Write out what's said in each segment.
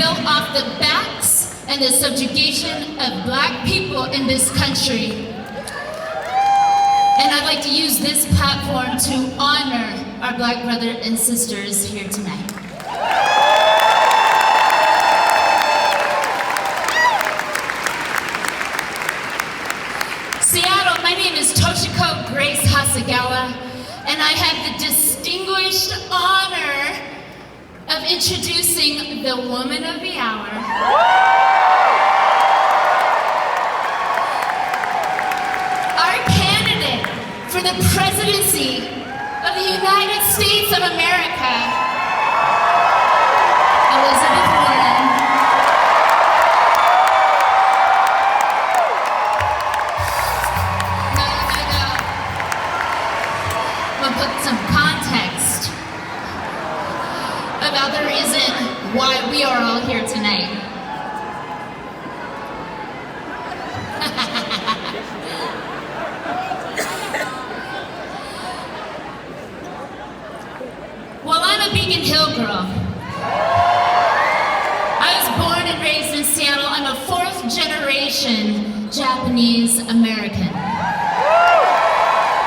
built off the backs and the subjugation of Black people in this country. And I'd like to use this platform to honor our Black brothers and sisters here tonight. Seattle, my name is Toshiko Grace Hasegawa, and I have the distinguished honor of introducing the woman of the hour. Our candidate for the presidency of the United States of America, Elizabeth Warren. No. We'll put some context about the reason why we are all here tonight. Well, I'm a Beacon Hill girl. I was born and raised in Seattle. I'm a fourth generation Japanese American.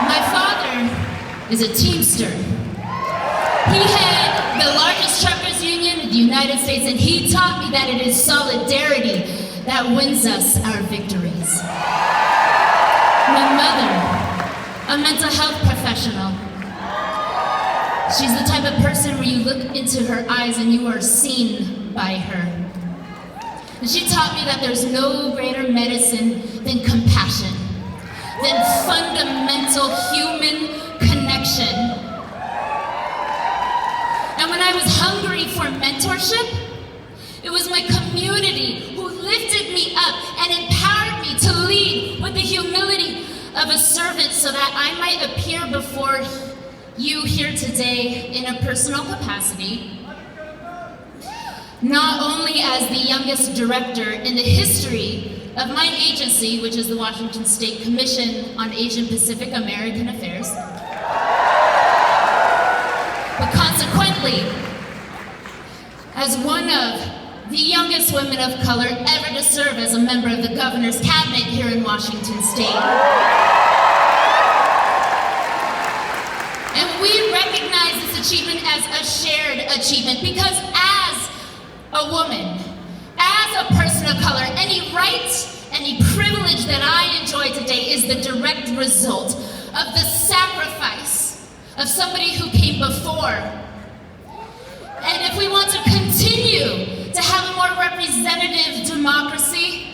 My father is a Teamster. He had the largest truckers union in the United States, and he taught me that it is solidarity that wins us our victories. My mother, a mental health professional. She's the type of person where you look into her eyes and you are seen by her. And she taught me that there's no greater medicine than compassion, than fundamental human connection. And when I was hungry for mentorship, it was my community who lifted me up and empowered me to lead with the humility of a servant so that I might appear before you here today in a personal capacity, not only as the youngest director in the history of my agency, which is the Washington State Commission on Asian Pacific American Affairs, but consequently, as one of the youngest women of color ever to serve as a member of the governor's cabinet here in Washington State. And we recognize this achievement as a shared achievement because as a woman, as a person of color, any right, any privilege that I enjoy today is the direct result of the sacrifice of somebody who came before. And if we want to continue to have a more representative democracy,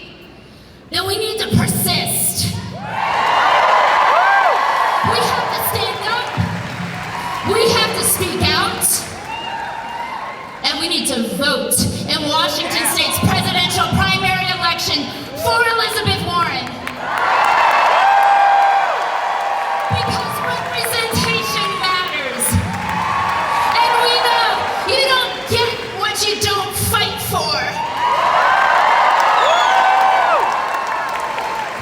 then we need to persist. We have to stand up. We have to speak out. And we need to vote in Washington State's presidential primary election for Elizabeth Warren. Because representation matters. And we know you don't get what you don't fight for.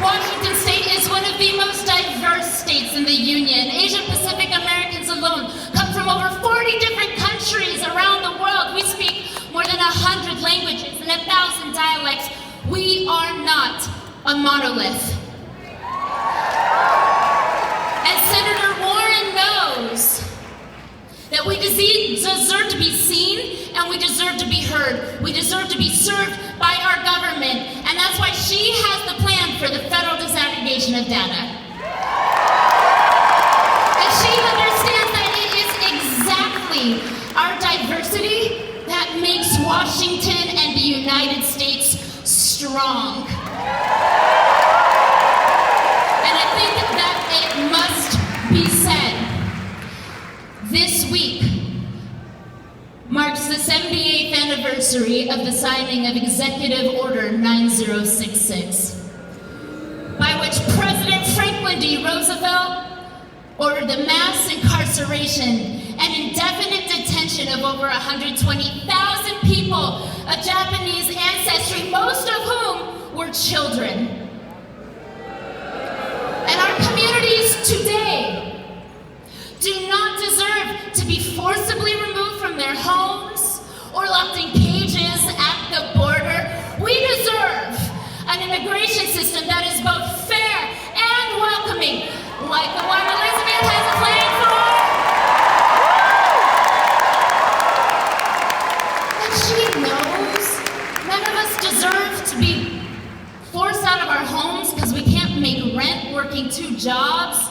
Washington State is one of the most diverse states in the Union. Asian Pacific Americans alone come from over 40 different countries around the world. We speak more than 100 languages and 1,000 dialects. We are not a monolith. And Senator Warren knows that we deserve to be seen and we deserve to be heard. We deserve to be served by our government. And that's why she has the plan for the federal disaggregation of data. And she understands that it is exactly our diversity that makes Washington and the United States strong. And I think that it must be said, this week marks the 78th anniversary of the signing of Executive Order 9066, by which President Franklin D. Roosevelt ordered the mass incarceration and indefinite detention of over 120,000 people of Japanese ancestry, most of whom were children. And our communities today do not deserve to be forcibly removed from their homes or locked in cages at the deserve to be forced out of our homes because we can't make rent working 2 jobs,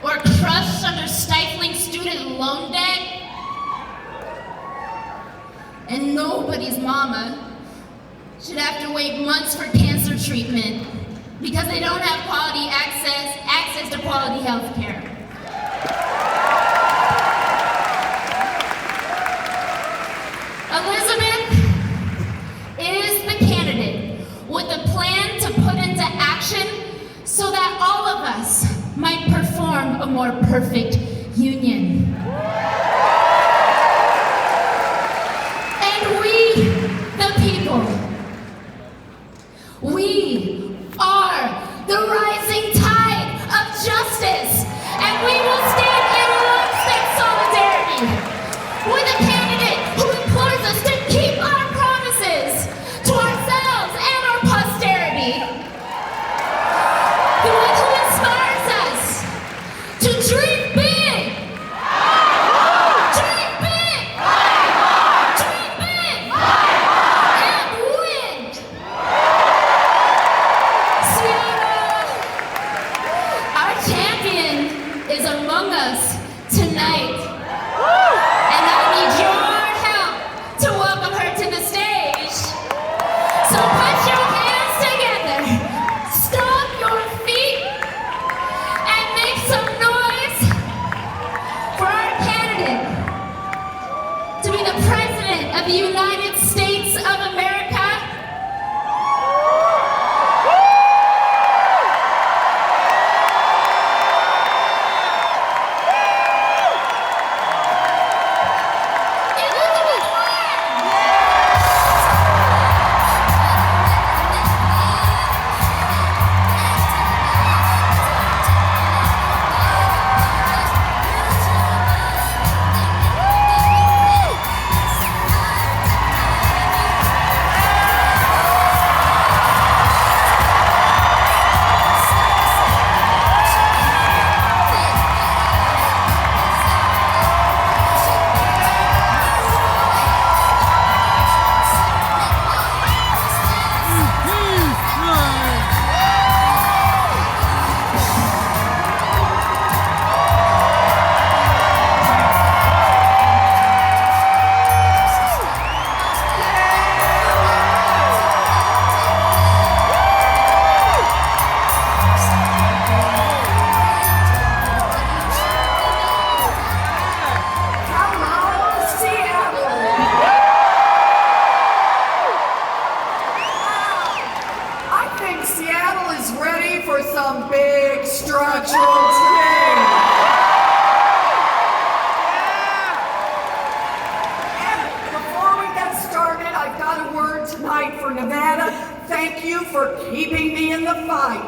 or crushed under stifling student loan debt. And nobody's mama should have to wait months for cancer treatment because they don't have quality access to quality health care. Elizabeth is the candidate with a plan to put into action so that all of us might perform a more perfect union. And we, the people, we are the rising tide of justice, and we will stand in lockstep solidarity with a candidate who implores us to keep our promises to ourselves and our posterity. The one who inspires us to dream big. Dream big. Dream big. And win. Seattle, our champion is among us tonight. And I need your help to welcome her to the stage. So put your hands together, stomp your feet, and make some noise for our candidate to be the President of the United States of America. Elizabeth Warren! Hello, Seattle! I think Seattle is ready for some big structural change. And before we get started, I've got a word tonight for Nevada. Thank you for keeping me in the fight.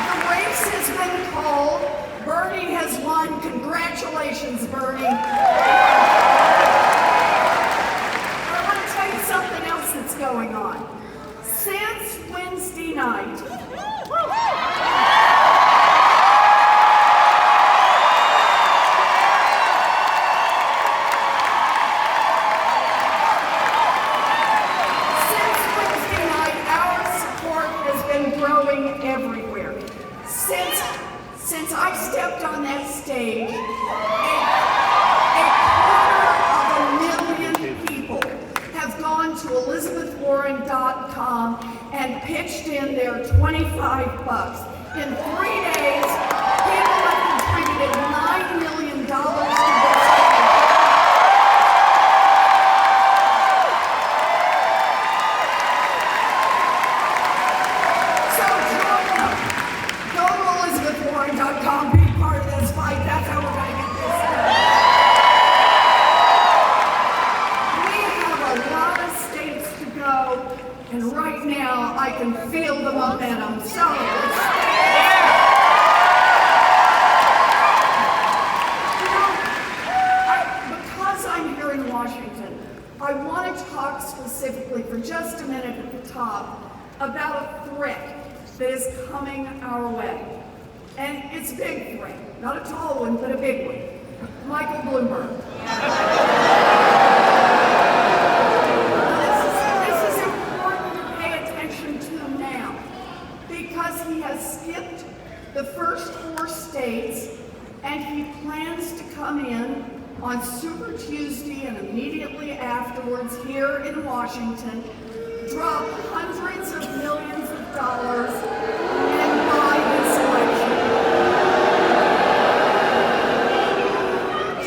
The race has been called. Bernie has won. Congratulations, Bernie. I want to tell you something else that's going on. Since Wednesday night, our support has been growing everywhere. Since I stepped on that stage, a 250,000 people have gone to ElizabethWarren.com and pitched in their $25. In 3 days, people have contributed $9 million to this cause. So join up. Go to ElizabethWarren.com, be part of this fight. That's how we're going to get this done. We have a lot of states to go, and right now I can feel the momentum. So let's because I'm here in Washington, I want to talk specifically for just a minute at the top about a threat that is coming our way. And it's a big threat, not a tall one, but a big one. Michael Bloomberg. in on Super Tuesday and immediately afterwards here in Washington, drop hundreds of millions of dollars and buy this election.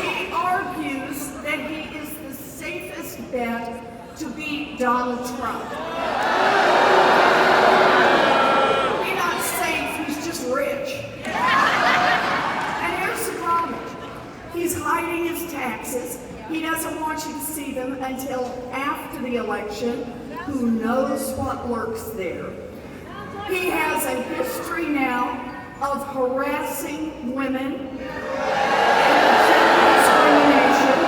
He argues that he is the safest bet to beat Donald Trump. He's not safe, he's just rich. And here's the problem. He's hiding his taxes. He doesn't want you to see them until after the election. Who knows what lurks there? He has a history now of harassing women and discrimination,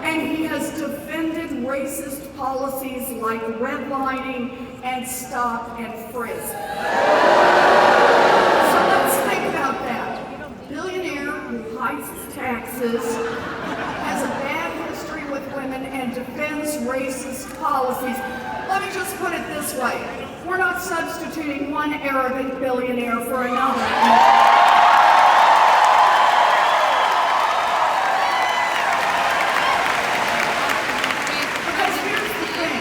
and he has defended racist policies like redlining and stop and frisk. So let's think about that. Billionaire who hides his taxes, has a bad history with women, and defends racist policies. Let me just put it this way. We're not substituting one arrogant billionaire for another. Because here's the thing.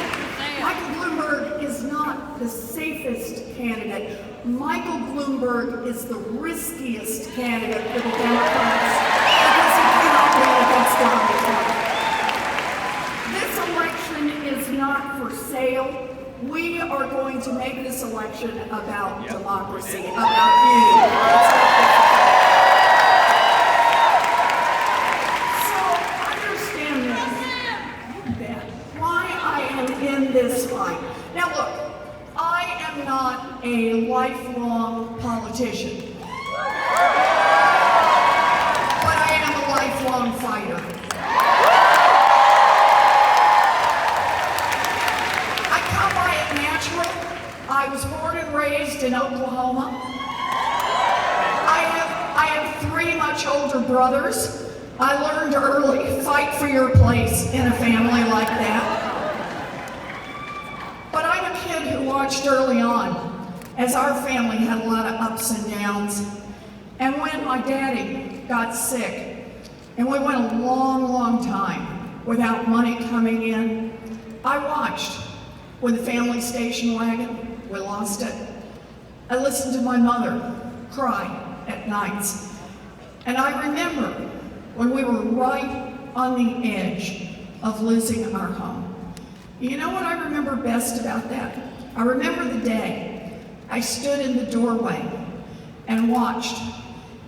Michael Bloomberg is not the safest candidate. Michael Bloomberg is the riskiest candidate for the Democrats because he cannot win against Donald Trump. This election is not for sale. We are going to make this election about democracy, about you. So understand this, why I am in this fight. Now look, I am not a lifelong politician, but I am a lifelong fighter. I was born and raised in Oklahoma. I have three much older brothers. I learned early, fight for your place in a family like that. But I'm a kid who watched early on as our family had a lot of ups and downs. And when my daddy got sick, and we went a long, long time without money coming in, I watched when the family station wagon, we lost it. I listened to my mother cry at nights. And I remember when we were right on the edge of losing our home. You know what I remember best about that? I remember the day I stood in the doorway and watched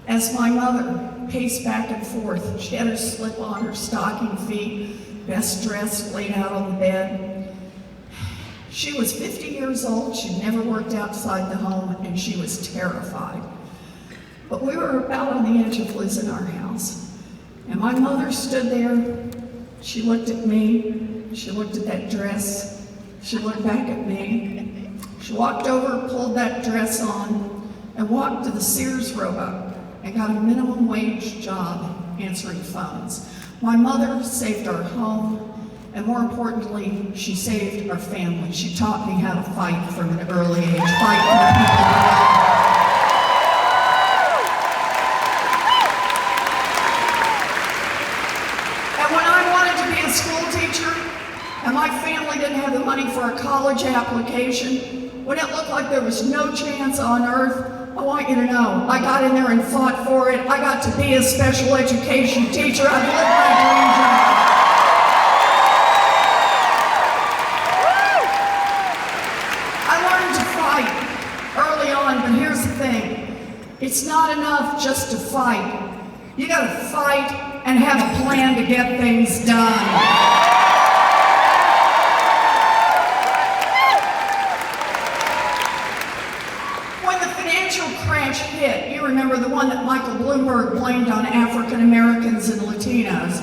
as my mother paced back and forth. She had her slip on, her stocking feet, best dress laid out on the bed. She was 50 years old, she'd never worked outside the home, and she was terrified. But we were about on the edge of losing our house. And my mother stood there, she looked at me, she looked at that dress, she looked back at me. She walked over, pulled that dress on, and walked to the Sears Roebuck and got a minimum wage job answering phones. My mother saved our home. And more importantly, she saved our family. She taught me how to fight from an early age, fight for the people I love. And when I wanted to be a school teacher, and my family didn't have the money for a college application, when it looked like there was no chance on earth, I want you to know, I got in there and fought for it. I got to be a special education teacher. I've lived my dream job. But here's the thing, it's not enough just to fight. You gotta fight and have a plan to get things done. When the financial crash hit, you remember the one that Michael Bloomberg blamed on African Americans and Latinos.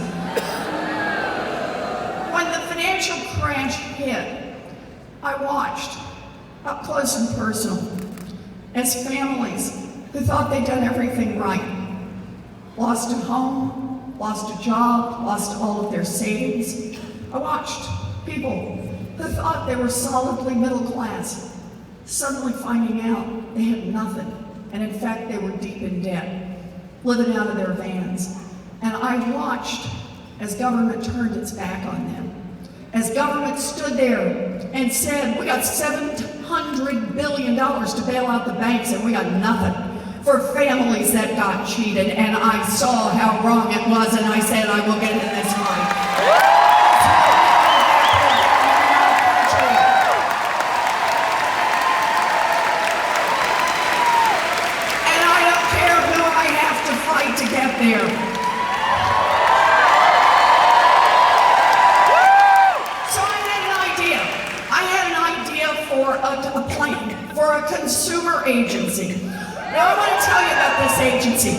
When the financial crash hit, I watched up close and personal as families who thought they'd done everything right lost a home, lost a job, lost all of their savings. I watched people who thought they were solidly middle class suddenly finding out they had nothing, and in fact they were deep in debt, living out of their vans. And I watched as government turned its back on them. As government stood there and said, we got $700 billion to bail out the banks and we got nothing for families that got cheated. And I saw how wrong it was and I said, I will get this right. To get there. So I had an idea for a plan, for a consumer agency. Now I want to tell you about this agency.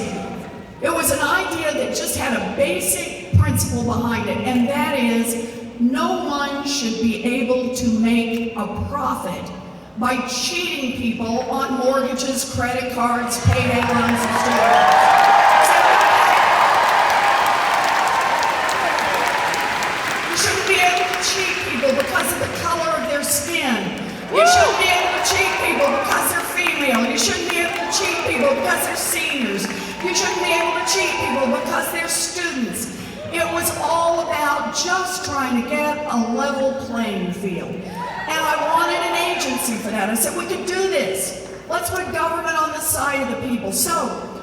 It was an idea that just had a basic principle behind it, and that is no one should be able to make a profit by cheating people on mortgages, credit cards, payday loans, and student loans. Because of the color of their skin. You shouldn't be able to cheat people because they're female. You shouldn't be able to cheat people because they're seniors. You shouldn't be able to cheat people because they're students. It was all about just trying to get a level playing field. And I wanted an agency for that. I said, we could do this. Let's put government on the side of the people. So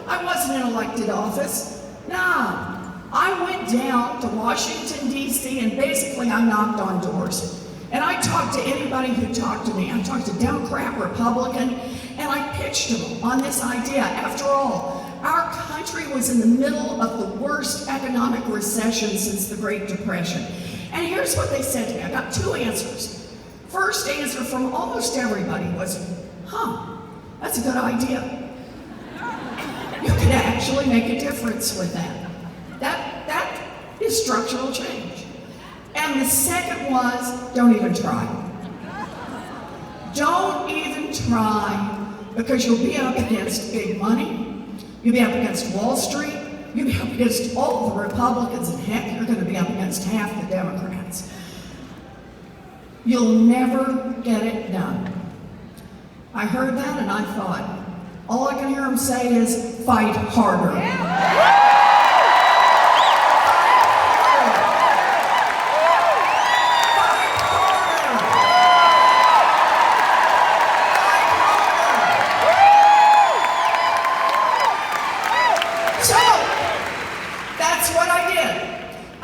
I wasn't in elected office. No. I went down to Washington, D.C., and basically I knocked on doors. And I talked to anybody who talked to me. I talked to Democrat, Republican, and I pitched them on this idea. After all, our country was in the middle of the worst economic recession since the Great Depression. And here's what they said to me. I got two answers. First answer from almost everybody was, that's a good idea. You could actually make a difference with that. That is structural change. And the second was, don't even try. Don't even try, because you'll be up against big money, you'll be up against Wall Street, you'll be up against all the Republicans, and heck, you're going to be up against half the Democrats. You'll never get it done. I heard that and I thought, all I can hear them say is, fight harder.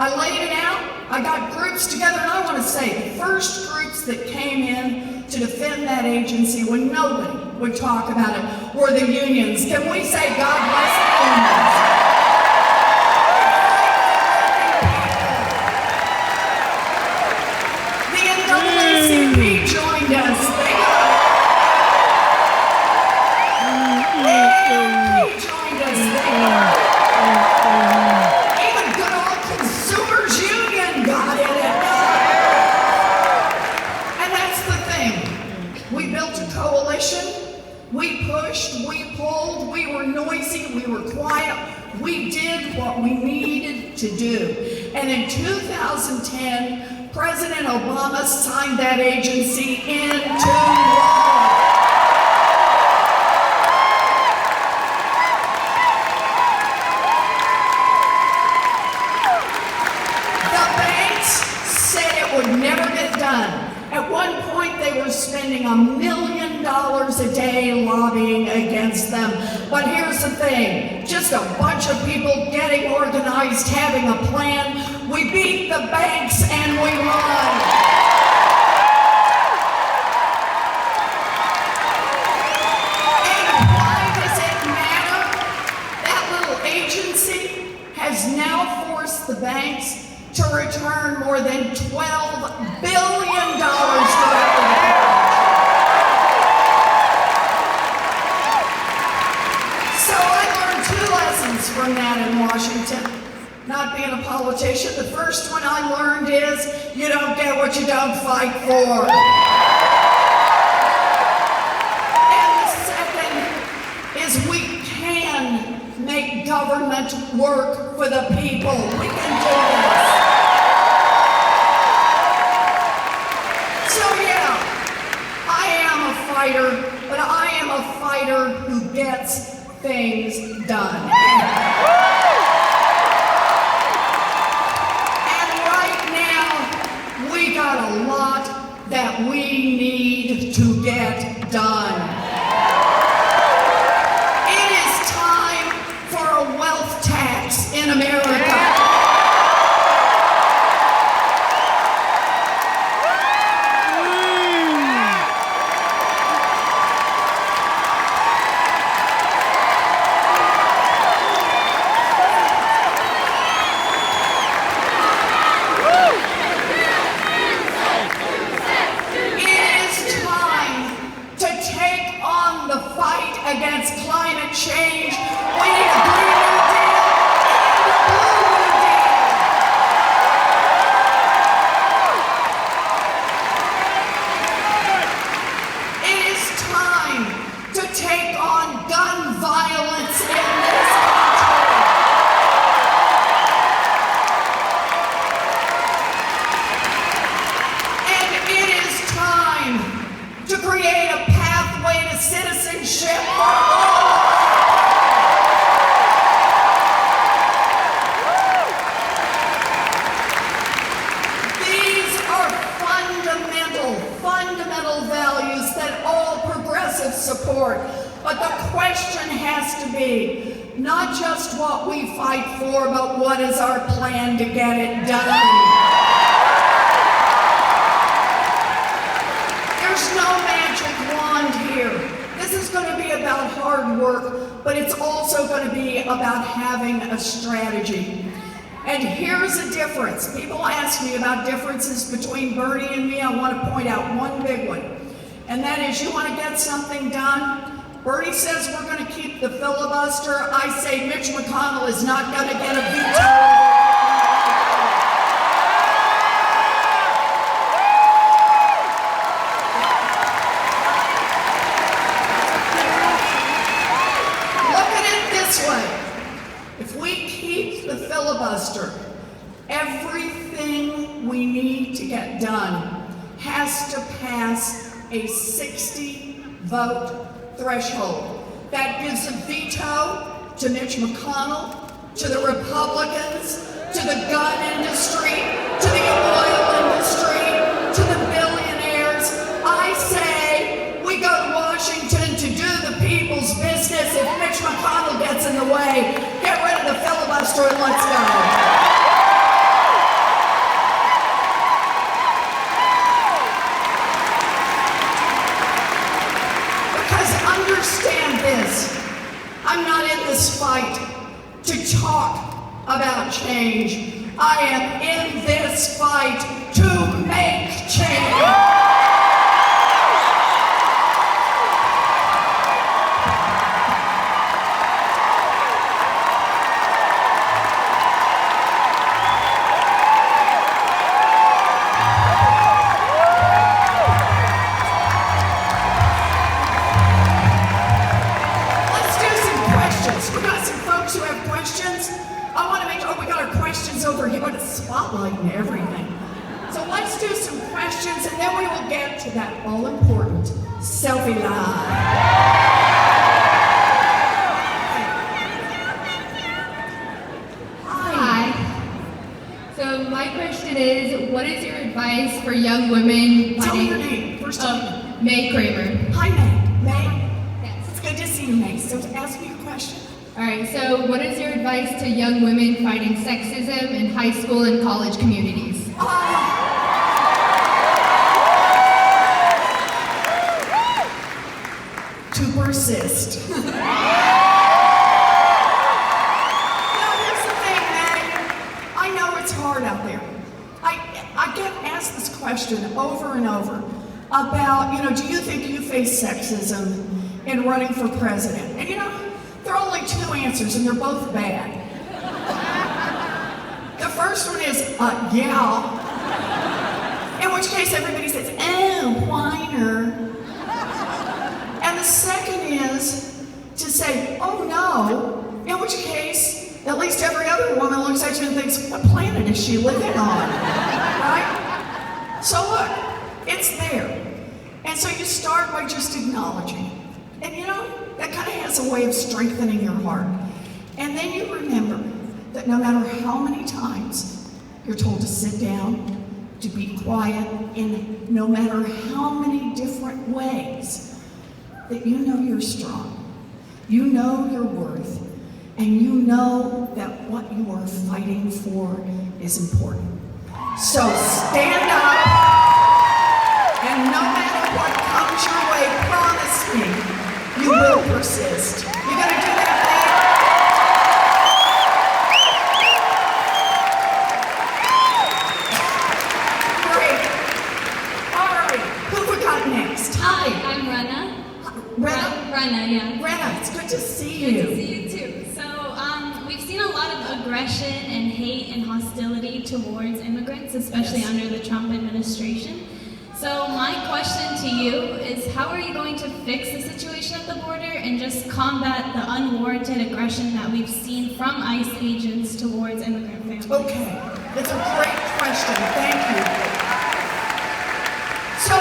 I laid it out, I got groups together, and I want to say the first groups that came in to defend that agency when nobody would talk about it were the unions. Can we say God bless the unions? The NAACP joined us. The AARP joined us. We pushed, we pulled, we were noisy, we were quiet. We did what we needed to do. And in 2010, President Obama signed that agency into law. The banks said it would never get done. At one point, they were spending $1 million a day lobbying against them. But here's the thing, just a bunch of people getting organized, having a plan. We beat the banks and we won. And why does it matter? That little agency has now forced the banks to return more than $12 billion directly. So I learned two lessons from that in Washington. Not being a politician, the first one I learned is, you don't get what you don't fight for. And the second is we can make government work for the people. We can do this. But I am a fighter who gets things done. support. But the question has to be not just what we fight for, but what is our plan to get it done? There's no magic wand here. This is going to be about hard work, but it's also going to be about having a strategy. And here's the difference. People ask me about differences between Bernie and me. I want to point out one big one. And that is, you want to get something done? Bernie says we're going to keep the filibuster. I say Mitch McConnell is not going to get a veto. Look at it this way. If we keep the filibuster, everything we need to get done has to pass a 60-vote threshold. That gives a veto to Mitch McConnell, to the Republicans, to the gun industry, to the oil industry, to the billionaires. I say we go to Washington to do the people's business. If Mitch McConnell gets in the way, get rid of the filibuster and let's go. Understand this. I'm not in this fight to talk about change. I am in this fight to make change. Spotlighting everything. So let's do some questions and then we will get to that all-important selfie line. Hi. So my question is, what is your advice for young women Tell me fighting? your name. First time. May Kramer. Hi, May. May? Yes. It's good to see you, May. So ask me a question. All right, so what is your advice to young women fighting sexism in high school and college communities? To persist. Now, here's the thing, Maddie. I know it's hard out there. I get asked this question over and over about, do you think you face sexism in running for president? And there are only two answers, and they're both bad. The first one is, yeah. In which case everybody says, oh, whiner. And the second is to say, oh no, in which case, at least every other woman looks at you and thinks, what planet is she living on? Right? So look, it's there. And so you start by just acknowledging. And that kind of has a way of strengthening your heart. And then you remember that no matter how many times you're told to sit down, to be quiet, in no matter how many different ways, that you know you're strong, you know your worth, and you know that what you are fighting for is important. So stand up, and no matter what comes your way, promise me, you will persist. You gonna do that, Great. All right. Who we got next? Hi. I'm Rena. Rena? Yeah. Rena, it's good to see Good you. to see you too. So, we've seen a lot of aggression and hate and hostility towards immigrants, especially under the Trump administration. So my question to you is, how are you going to fix the situation at the border and just combat the unwarranted aggression that we've seen from ICE agents towards immigrant families? Okay, that's a great question. Thank you. So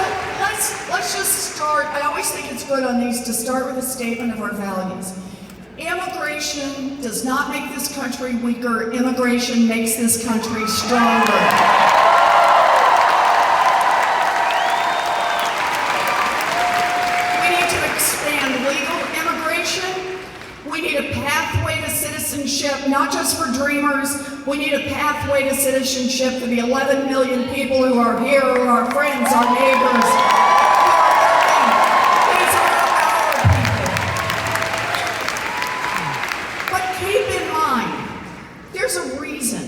let's just start. I always think it's good on these to start with a statement of our values. Immigration does not make this country weaker. Immigration makes this country stronger. dreamers. We need a pathway to citizenship for the 11 million people who are here, who are our friends, our neighbors. These are our people. But keep in mind, there's a reason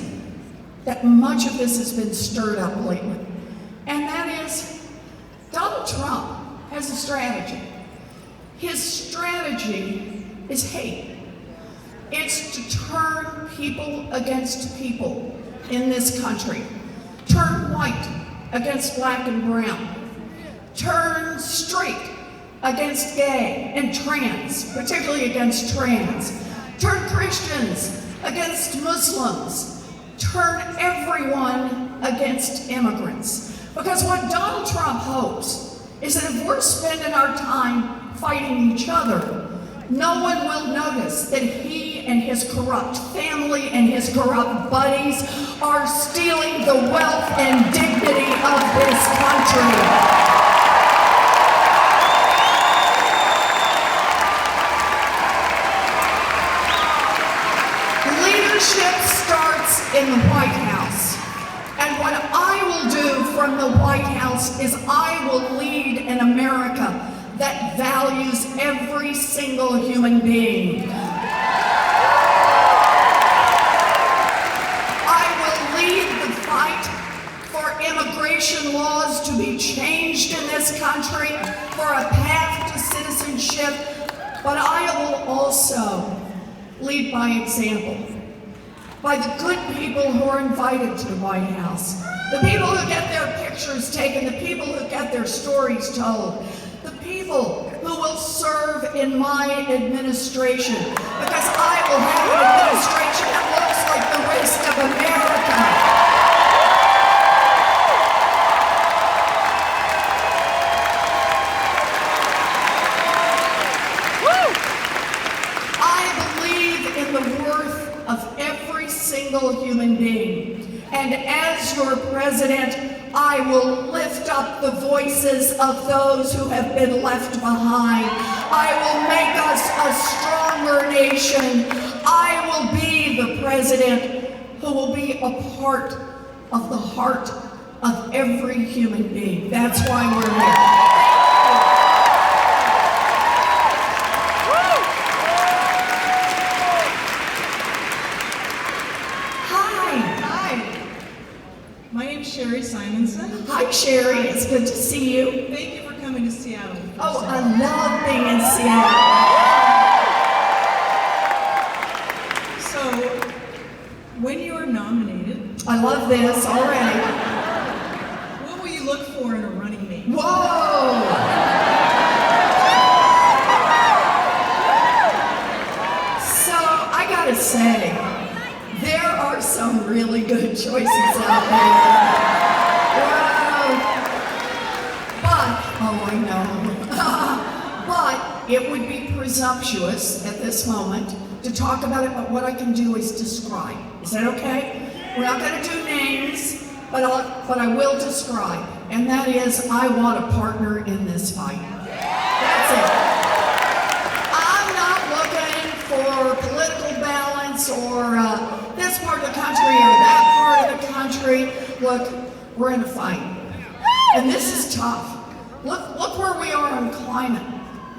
that much of this has been stirred up lately. And that is, Donald Trump has a strategy. His strategy is hate. It's to turn people against people in this country. Turn white against black and brown. Turn straight against gay and trans, particularly against trans. Turn Christians against Muslims. Turn everyone against immigrants. Because what Donald Trump hopes is that if we're spending our time fighting each other, no one will notice that he and his corrupt family and his corrupt buddies are stealing the wealth and dignity of this country. Leadership starts in the White House. And what I will do from the White House is I will lead an America that values every single human being. I will lead the fight for immigration laws to be changed in this country, for a path to citizenship, but I will also lead by example, by the good people who are invited to the White House, the people who get their pictures taken, the people who get their stories told, the people who will serve in my administration, because I will have an administration that looks like the rest of America. I believe in the worth of every single human being. And as your president, I will lift up the voices of those who have been left behind. I will make us a stronger nation. I will be the president who will be a part of the heart of every human being. That's why we're here. Sherry Simonson. Hi, Sherry. It's good to see you. Thank you for coming to Seattle. Oh, I love being in Seattle. So, when you are nominated, I love this already. what will you look for in a running mate? Whoa! So, I gotta say, there are some really good choices out there. Wow. But, oh, I know. But it would be presumptuous at this moment to talk about it, but what I can do is describe. Is that okay? We're not gonna do names, but I will describe. And that is, I want a partner in this fight. That's it. I'm not looking for political balance or this part of the country or that part of the country. Look, we're in a fight. And this is tough. Look where we are on climate.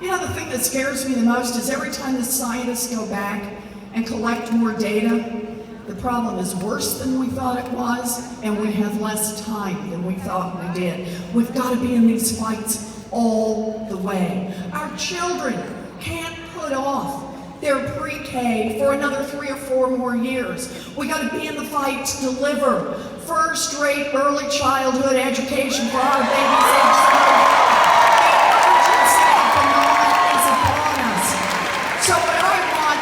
You know, the thing that scares me the most is every time the scientists go back and collect more data, the problem is worse than we thought it was, and we have less time than we thought we did. We've got to be in these fights all the way. Our children can't put off their pre-K for another 3 or 4 more years. We got to be in the fight to deliver first-rate early childhood education for our babies age 7. The urgency of the moment is upon us. So what I want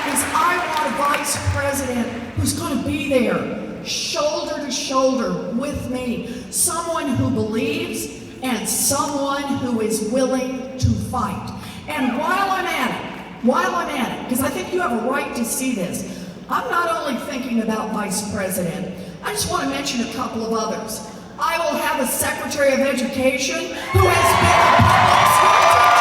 a vice president who's going to be there, shoulder to shoulder with me, someone who believes and someone who is willing to fight. And while I'm at it, because I think you have a right to see this, I'm not only thinking about vice president, I just want to mention a couple of others. I will have a Secretary of Education who has been a public school teacher.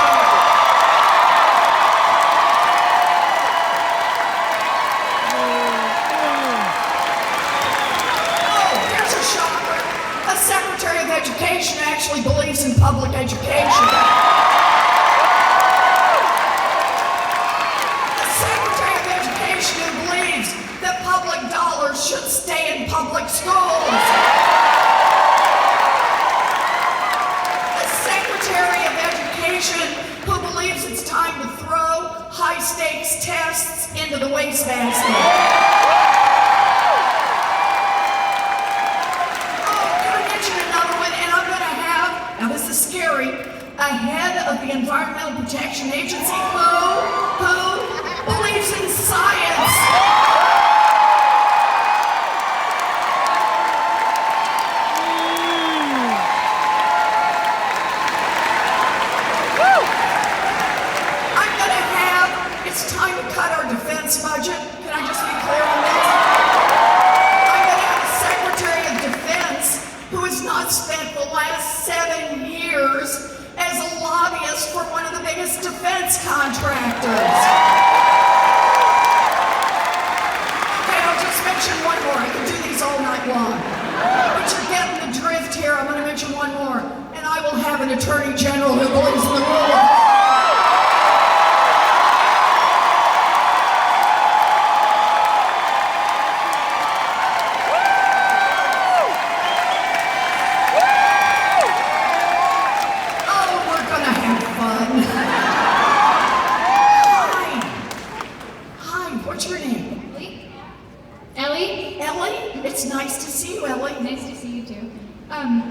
Education actually believes in public education. The Secretary of Education who believes that public dollars should stay in public schools. The Secretary of Education who believes it's time to throw high-stakes tests into the wastebasket. Scary, a head of the Environmental Protection Agency who believes in science. It's time to cut our defense budget. Can I just be clear on this? I'm going to have a Secretary of Defense who has not spent the last 7 years as a lobbyist for one of the biggest defense contractors. Okay, I'll just mention one more. I can do these all night long. But you're getting the drift here. I'm going to mention one more. And I will have an Attorney General who believes in the rule of law. It's nice to see you, Ellie. Nice to see you too.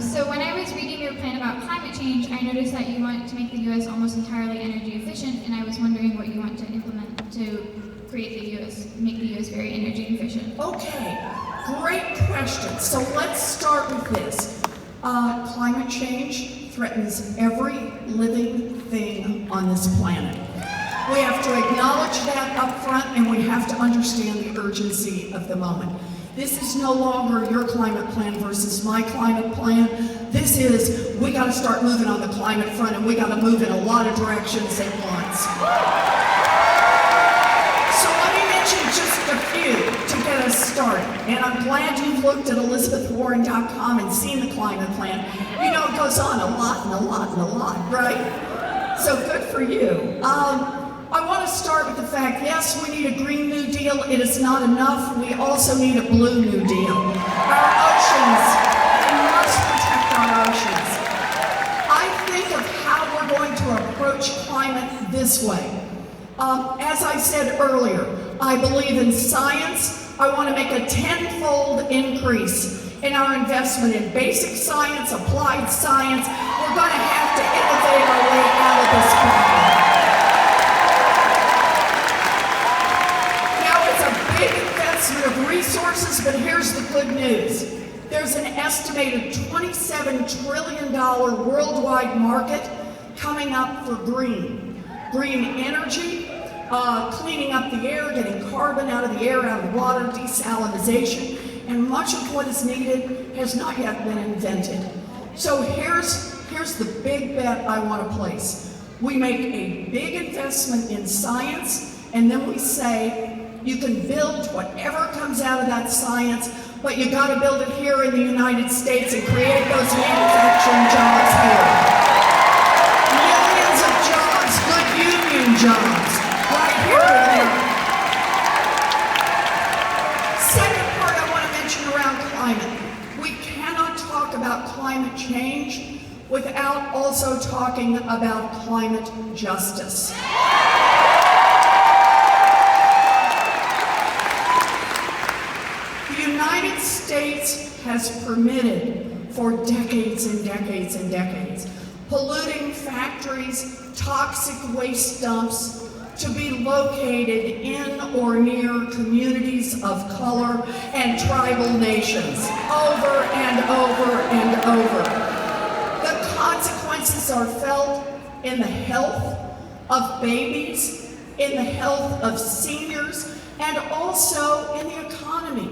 So when I was reading your plan about climate change, I noticed that you want to make the U.S. almost entirely energy efficient, and I was wondering what you want to implement to create the U.S., make the U.S. very energy efficient. Okay, great question. So let's start with this. Climate change threatens every living thing on this planet. We have to acknowledge that up front, and we have to understand the urgency of the moment. This is no longer your climate plan versus my climate plan. This is, we gotta start moving on the climate front, and we gotta move in a lot of directions at once. So let me mention just a few to get us started. And I'm glad you've looked at ElizabethWarren.com and seen the climate plan. You know, it goes on a lot and a lot and a lot, right? So good for you. I want to start with the fact, yes, we need a Green New Deal. It is not enough. We also need a Blue New Deal. Our oceans, we must protect our oceans. I think of how we're going to approach climate this way. As I said earlier, I believe in science. I want to make a 10-fold increase in our investment in basic science, applied science. We're going to have to innovate our way out of this problem. Of resources, but here's the good news. There's an estimated $27 trillion worldwide market coming up for green energy, cleaning up the air, getting carbon out of the air, out of the water, desalinization, and much of what is needed has not yet been invented. So here's the big bet I want to place. We make a big investment in science, and then we say, you can build whatever comes out of that science, but you got to build it here in the United States and create those manufacturing jobs here. Millions of jobs, good union jobs, right here and there. Second part I want to mention around climate. We cannot talk about climate change without also talking about climate justice. The United States has permitted for decades and decades and decades polluting factories, toxic waste dumps to be located in or near communities of color and tribal nations over and over and over. The consequences are felt in the health of babies, in the health of seniors, and also in the economy.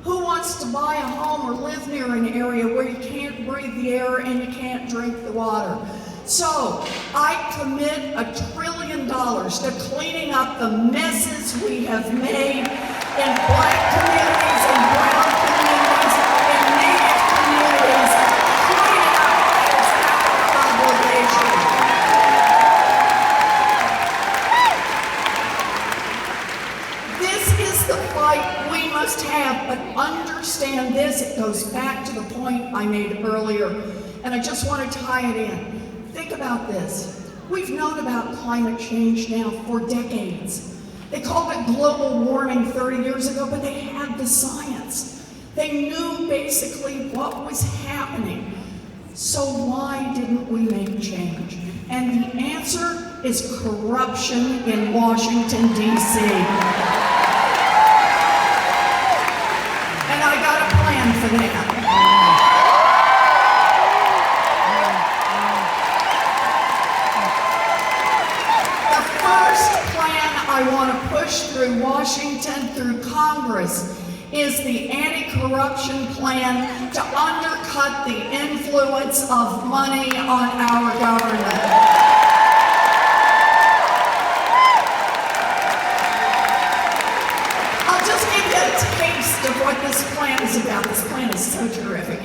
Who wants to buy a home or live near an area where you can't breathe the air and you can't drink the water? So I commit $1 trillion to cleaning up the messes we have made in Black communities and brown communities and Native communities, cleaning up goes back to the point I made earlier, and I just want to tie it in. Think about this. We've known about climate change now for decades. They called it global warming 30 years ago, but they had the science. They knew basically what was happening. So why didn't we make change? And the answer is corruption in Washington, D.C. And I got a plan for that. The first plan I want to push through Washington, through Congress, is the anti-corruption plan to undercut the influence of money on our government. I'll just give you a taste of what this plan is about. This plan is so terrific.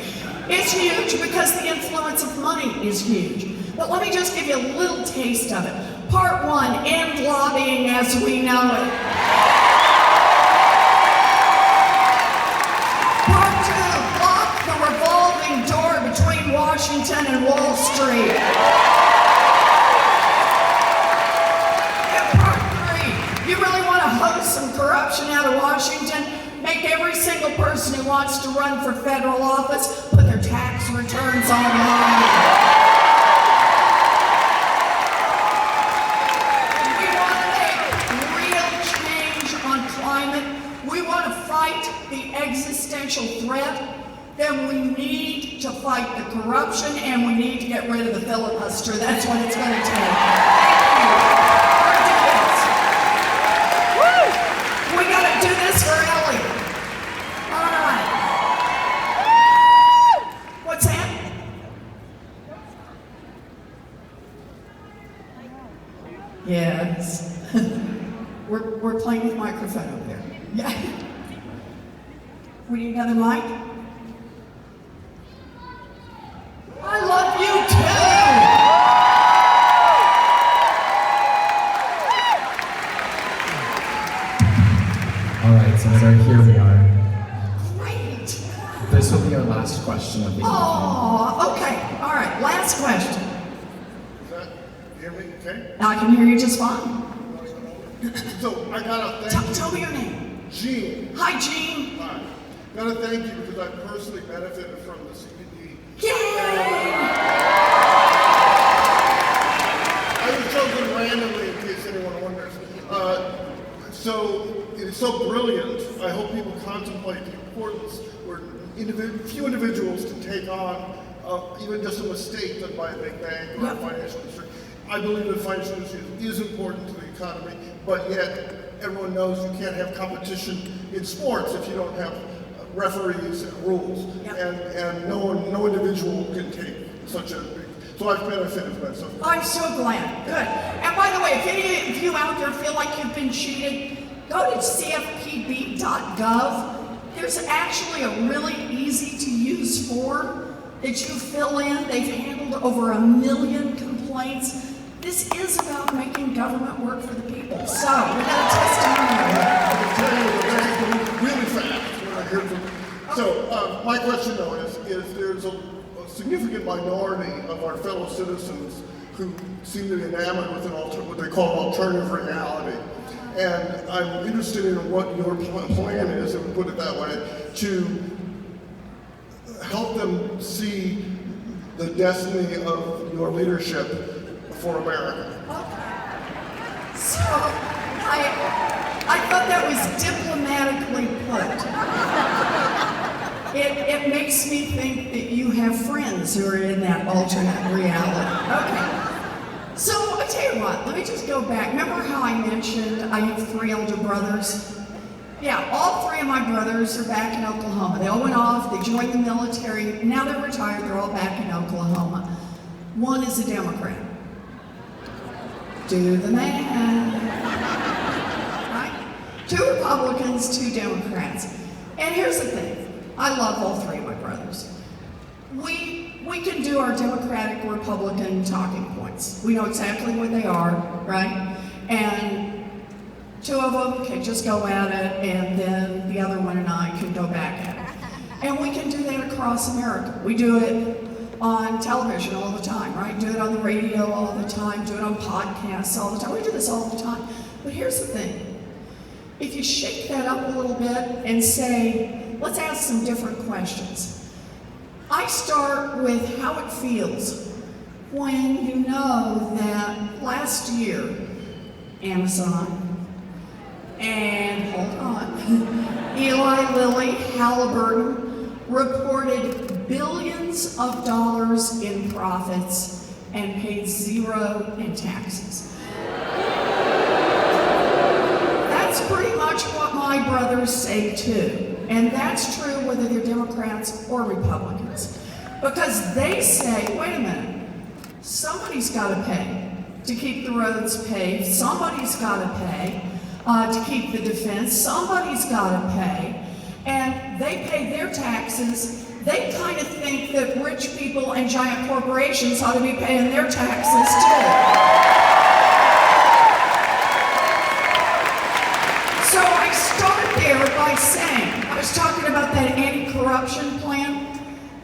It's huge because the influence of money is huge. But let me just give you a little taste of it. Part 1, end lobbying as we know it. Washington and Wall Street. And part 3, you really want to host some corruption out of Washington? Make every single person who wants to run for federal office put their tax returns online. We want to make real change on climate. We want to fight the existential threat. Then we need to fight the corruption and we need to get rid of the filibuster. That's what it's going to take. Thank you. We got to do this for Ellie. All right. What's that? Yes. We're playing with microphone over there. Yeah. We need another mic? I love you too! All right, Senator, here we are. Great! This will be our last question of the evening. Oh, okay. All right, last question. Hear me okay? I can hear you just fine. So I gotta thank Tell me your name. Gene. Hi, Gene. Hi. Gotta thank you because I personally benefited from the CPD. Yay! I was chosen randomly in case anyone wonders. So it is so brilliant. I hope people contemplate the importance where few individuals can take on even just a mistake done by a big bank or a financial industry. I believe that financial industry is important to the economy, but yet everyone knows you can't have competition in sports if you don't have referees and rules, and no individual can take such a big. So I've benefited from that. So I'm so glad. Good. And by the way, if any of you out there feel like you've been cheated, go to cfpb.gov. There's actually a really easy to use form that you fill in. They've handled over 1 million complaints. This is about making government work for the people. So we got a testimonial. I can tell you that really fast when I hear from. So my question though is there's a significant minority of our fellow citizens who seem to be enamored with what they call alternative reality. And I'm interested in what your plan is, if we put it that way, to help them see the destiny of your leadership for America. So I thought that was diplomatically put. It makes me think that you have friends who are in that alternate reality. Okay. So I tell you what, let me just go back. Remember how I mentioned I have 3 older brothers? Yeah, all 3 of my brothers are back in Oklahoma. They all went off, they joined the military, now they're retired, they're all back in Oklahoma. One is a Democrat. Do the math. Right? 2 Republicans, 2 Democrats. And here's the thing. I love all 3 of my brothers. We can do our Democratic Republican talking points. We know exactly what they are, right? And 2 of them can just go at it, and then the other one and I can go back at it. And we can do that across America. We do it on television all the time, right? Do it on the radio all the time, do it on podcasts all the time. We do this all the time. But here's the thing. If you shake that up a little bit and say, let's ask some different questions. I start with how it feels when you know that last year, Amazon, and hold on, Eli Lilly, Halliburton reported billions of dollars in profits and paid zero in taxes. That's pretty much what my brothers say too. And that's true whether they're Democrats or Republicans. Because they say, wait a minute, somebody's got to pay to keep the roads paved, somebody's got to pay to keep the defense, somebody's got to pay, and they pay their taxes. They kind of think that rich people and giant corporations ought to be paying their taxes too. So I start there by saying, I was talking about that anti-corruption plan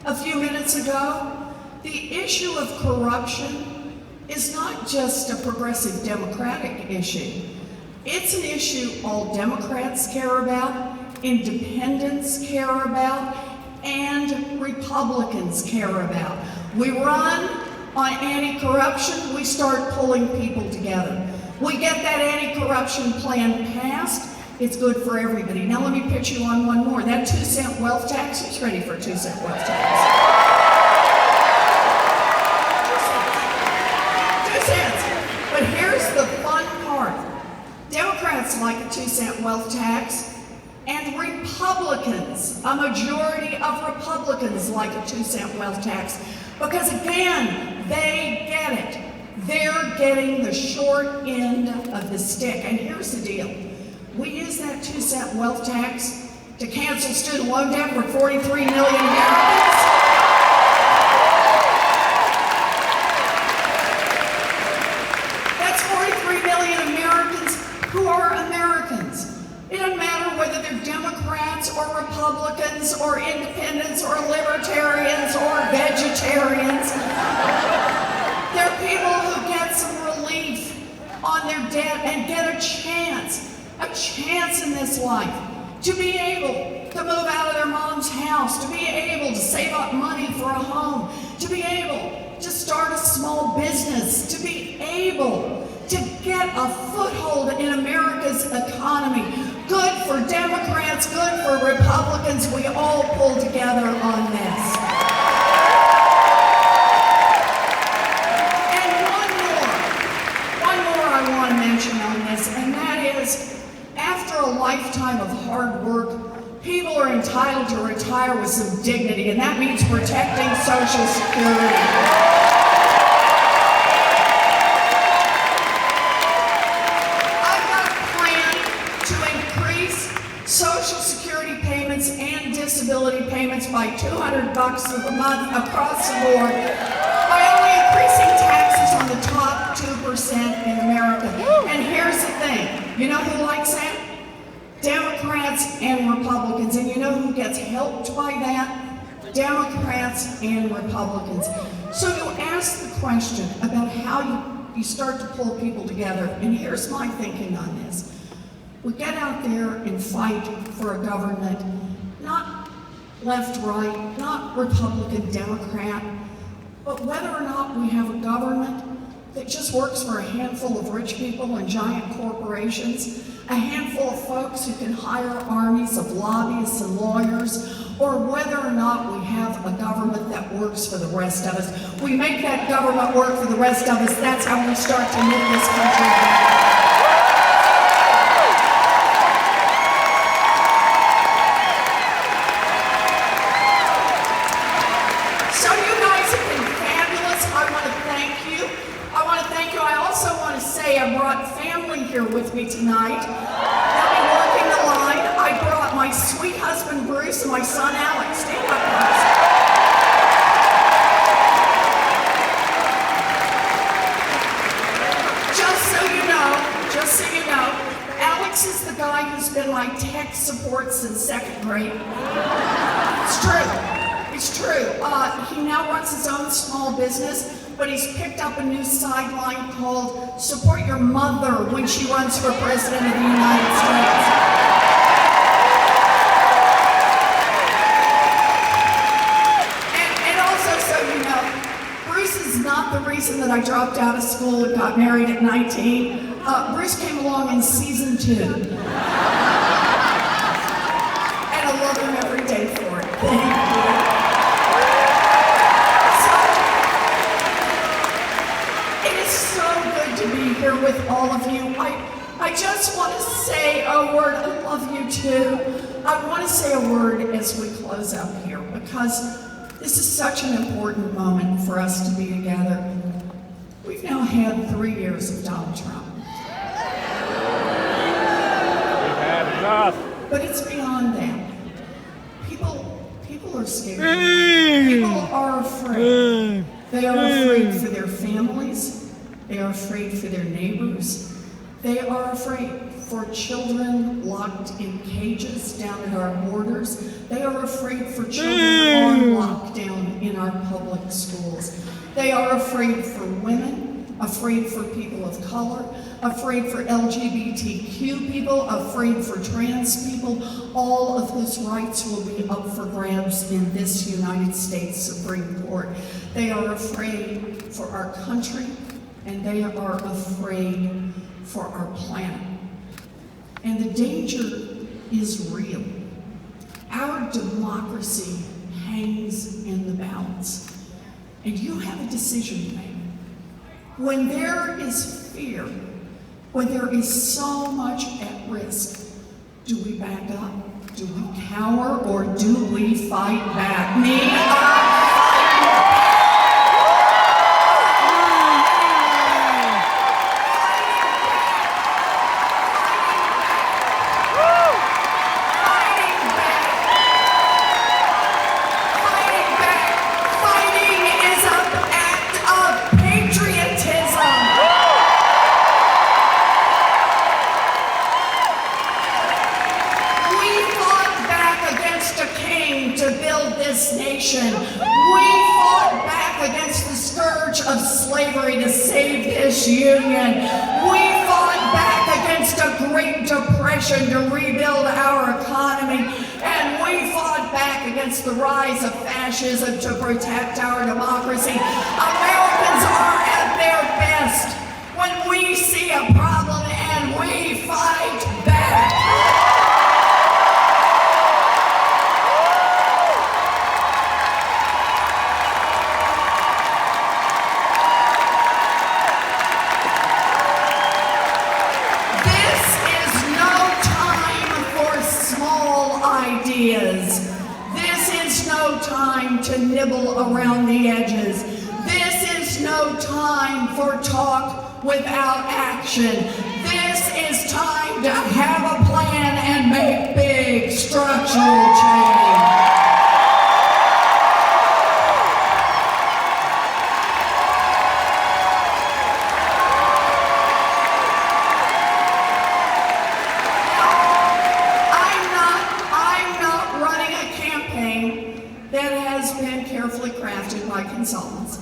a few minutes ago. The issue of corruption is not just a progressive Democratic issue. It's an issue all Democrats care about, independents care about, and Republicans care about. We run on anti-corruption, we start pulling people together. We get that anti-corruption plan passed, it's good for everybody. Now let me pitch you on one more. That 2-cent wealth tax, who's ready for a 2-cent wealth tax? 2 cents. But here's the fun part. Democrats like a 2-cent wealth tax, and Republicans, a majority of Republicans like a 2-cent wealth tax, because again, they get it. They're getting the short end of the stick. And here's the deal. We use that 2-cent wealth tax to cancel student loan debt for 43 million Americans. That's 43 million Americans who are Americans. It doesn't matter whether they're Democrats or Republicans or independents or libertarians or vegetarians. They're people who get some relief on their debt and get a chance in this life to be able to move out of their mom's house, to be able to save up money for a home, to be able to start a small business, to be able to get a foothold in America's economy. Good for Democrats, good for Republicans. We all pull together on this. And one more I want to mention on this, and that is, after a lifetime of hard work, people are entitled to retire with some dignity, and that means protecting Social Security. Social Security payments and disability payments by $200 a month across the board by only increasing taxes on the top 2% in America. And here's the thing, you know who likes that? Democrats and Republicans. And you know who gets helped by that? Democrats and Republicans. So you ask the question about how you start to pull people together. And here's my thinking on this. We get out there and fight for a government, not left, right, not Republican, Democrat, but whether or not we have a government that just works for a handful of rich people and giant corporations, a handful of folks who can hire armies of lobbyists and lawyers, or whether or not we have a government that works for the rest of us. We make that government work for the rest of us. That's how we start to knit this country together. I brought family here with me tonight. They'll be working the line. I brought my sweet husband Bruce and my son Alex. Stand up, guys. Just so you know, Alex is the guy who's been my tech support since 2nd grade. It's true. true. He now runs his own small business, but he's picked up a new sideline called Support Your Mother when she runs for President of the United States. And also, so you know, Bruce is not the reason that I dropped out of school and got married at 19. Bruce came along in season 2. And I love him every day for it. Thank you. Here with all of you. I just want to say a word. I love you too. I want to say a word as we close out here because this is such an important moment for us to be together. We've now had 3 years of Donald Trump. We've had enough. But it's beyond that. People are scared. People are afraid. They are afraid for their families. They are afraid for their neighbors. They are afraid for children locked in cages down at our borders. They are afraid for children on lockdown in our public schools. They are afraid for women, afraid for people of color, afraid for LGBTQ people, afraid for trans people, all of whose rights will be up for grabs in this United States Supreme Court. They are afraid for our country, and they are afraid for our planet. And the danger is real. Our democracy hangs in the balance. And you have a decision to make. When there is fear, when there is so much at risk, do we back up? Do we cower, or do we fight back? Nation. We fought back against the scourge of slavery to save this union. We fought back against a Great Depression to rebuild our economy. And we fought back against the rise of fascism to protect our democracy. Americans are at their best when we see a problem and we fight back. This is no time to nibble around the edges. This is no time for talk without action. This is time to have a plan and make big structural change. Carefully crafted by consultants.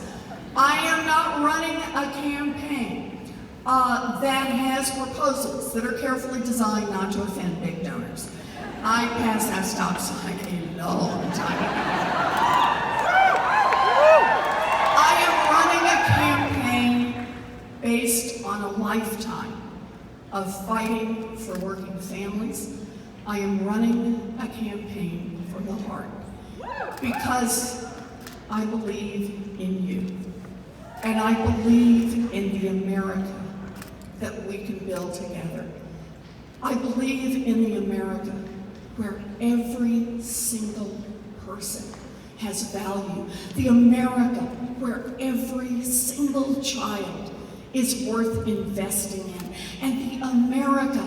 I am not running a campaign that has proposals that are carefully designed not to offend big donors. I passed that stop sign a long time ago. I am running a campaign based on a lifetime of fighting for working families. I am running a campaign from the heart because I believe in you, and I believe in the America that we can build together. I believe in the America where every single person has value, the America where every single child is worth investing in, and the America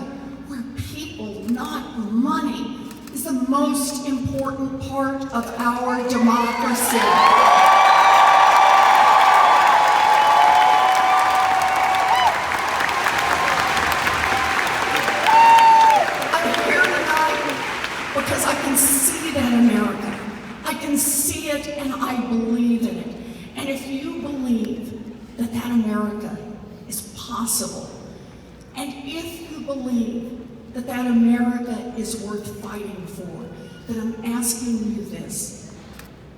where people, not money, is the most important part of our democracy. I'm here tonight because I can see that America. I can see it and I believe in it. And if you believe that that America is possible, and if you believe that that America is worth fighting for, then I'm asking you this: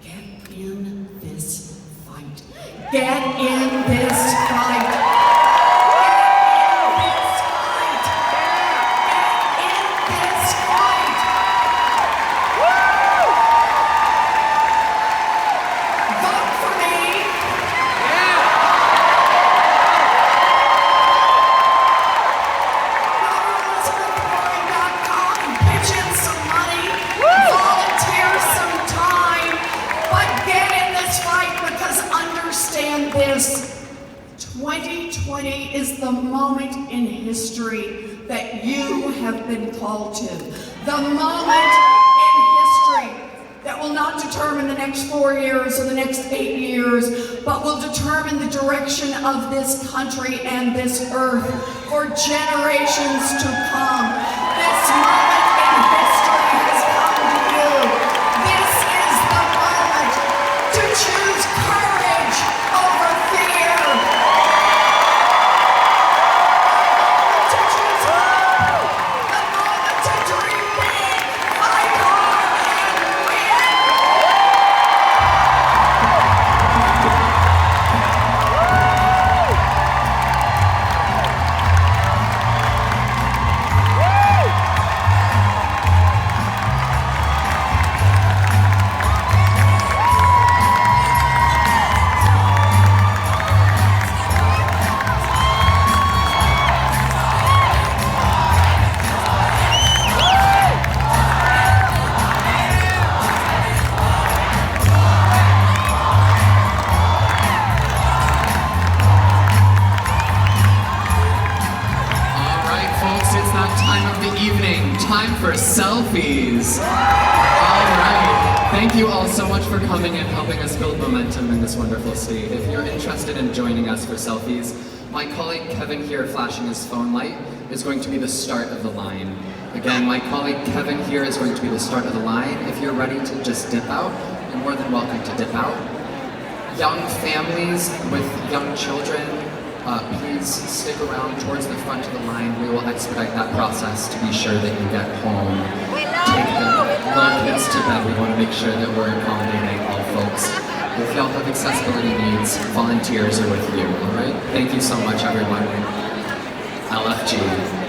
get in this fight. Get in this fight. This 2020 is the moment in history that you have been called to. The moment in history that will not determine the next 4 years or the next 8 years, but will determine the direction of this country and this earth for generations to come. This moment in history has come to you. This is the moment to choose courage over fear. To choose hope. The moment to dream big, fight hard, and win. Time for selfies. All right. Thank you all so much for coming and helping us build momentum in this wonderful state. If you're interested in joining us for selfies, my colleague Kevin here flashing his phone light is going to be the start of the line. Again, my colleague Kevin here is going to be the start of the line. If you're ready to just dip out, you're more than welcome to dip out. Young families with young children, please stick around towards the front of the line. We will expedite that process to be sure that you get home. Take the little kids to bed. We want to make sure that we're accommodating all folks. If y'all have accessibility needs, volunteers are with you, all right? Thank you so much, everyone. LFG.